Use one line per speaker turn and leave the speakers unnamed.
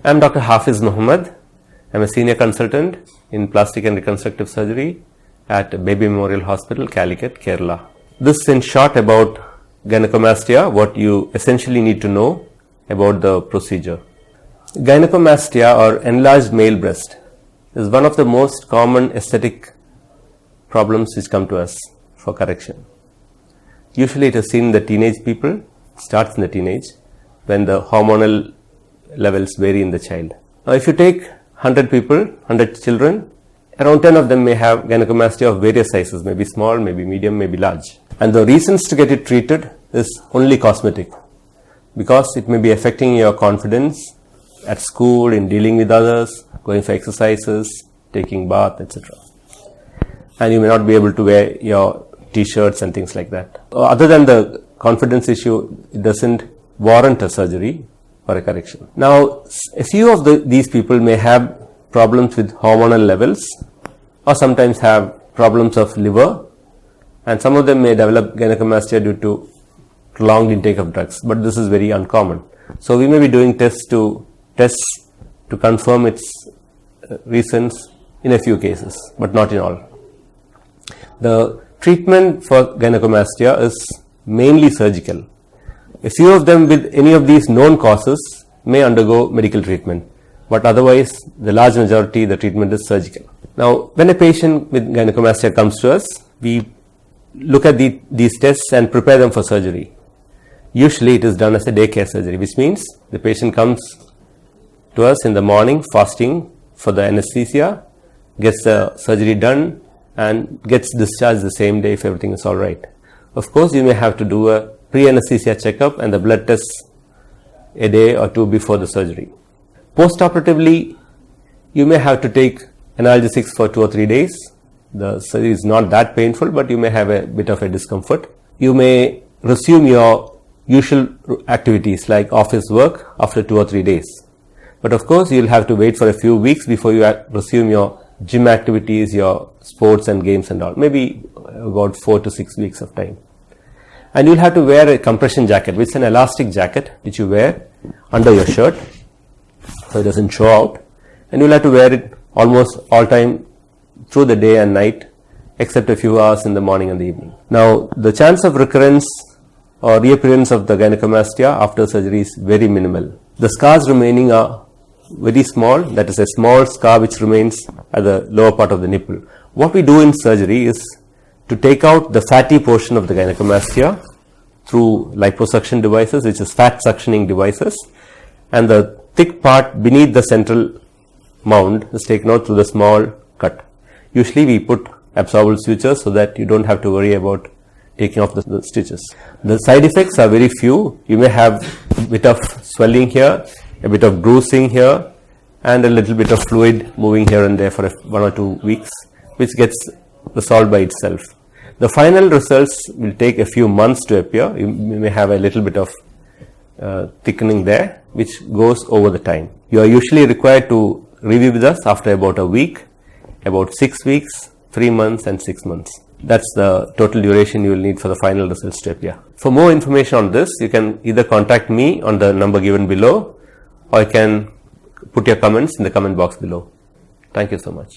I am Dr. Hafiz Muhammad. I am a senior consultant in plastic and reconstructive surgery at Baby Memorial Hospital, Calicut, Kerala. This in short about gynecomastia, what you essentially need to know about the procedure. Gynecomastia or enlarged male breast is one of the most common aesthetic problems which come to us for correction. Usually it is seen in the teenage people, starts in the teenage when the hormonal levels vary in the child. Now if you take 100 people, 100 children, around 10 of them may have gynecomastia of various sizes, maybe small, maybe medium, maybe large. And the reasons to get it treated is only cosmetic, because it may be affecting your confidence at school, in dealing with others, going for exercises, taking bath, etc. And you may not be able to wear your t-shirts and things like that. Other than the confidence issue, it doesn't warrant a surgery or a correction. Now, a few of these people may have problems with hormonal levels, or sometimes have problems of liver, and some of them may develop gynecomastia due to prolonged intake of drugs, but this is very uncommon. So we may be doing tests to confirm its reasons in a few cases, but not in all. The treatment for gynecomastia is mainly surgical. A few of them with any of these known causes may undergo medical treatment, but otherwise the large majority the treatment is surgical. Now when a patient with gynecomastia comes to us, we look at these tests and prepare them for surgery. Usually it is done as a daycare surgery, which means the patient comes to us in the morning fasting for the anesthesia, gets the surgery done and gets discharged the same day if everything is alright. Of course you may have to do a pre-anesthesia checkup and the blood tests a day or two before the surgery. Post-operatively, you may have to take analgesics for 2 or 3 days. The surgery is not that painful, but you may have a bit of a discomfort. You may resume your usual activities like office work after 2 or 3 days. But of course, you'll have to wait for a few weeks before you resume your gym activities, your sports and games and all. Maybe about 4 to 6 weeks of time. And you'll have to wear a compression jacket, which is an elastic jacket which you wear under your shirt so it doesn't show out. And you'll have to wear it almost all time through the day and night, except a few hours in the morning and the evening. Now, the chance of recurrence or reappearance of the gynecomastia after surgery is very minimal. The scars remaining are very small, that is a small scar which remains at the lower part of the nipple. What we do in surgery is to take out the fatty portion of the gynecomastia through liposuction devices, which is fat suctioning devices, and the thick part beneath the central mound is taken out through the small cut. Usually we put absorbable sutures so that you don't have to worry about taking off the stitches. The side effects are very few. You may have a bit of swelling here, a bit of bruising here, and a little bit of fluid moving here and there for 1 or 2 weeks, which gets resolved by itself. The final results will take a few months to appear. You may have a little bit of thickening there, which goes over the time. You are usually required to review with us after about a week, about 6 weeks, 3 months and 6 months. That's the total duration you will need for the final results to appear. For more information on this, you can either contact me on the number given below, or you can put your comments in the comment box below. Thank you so much.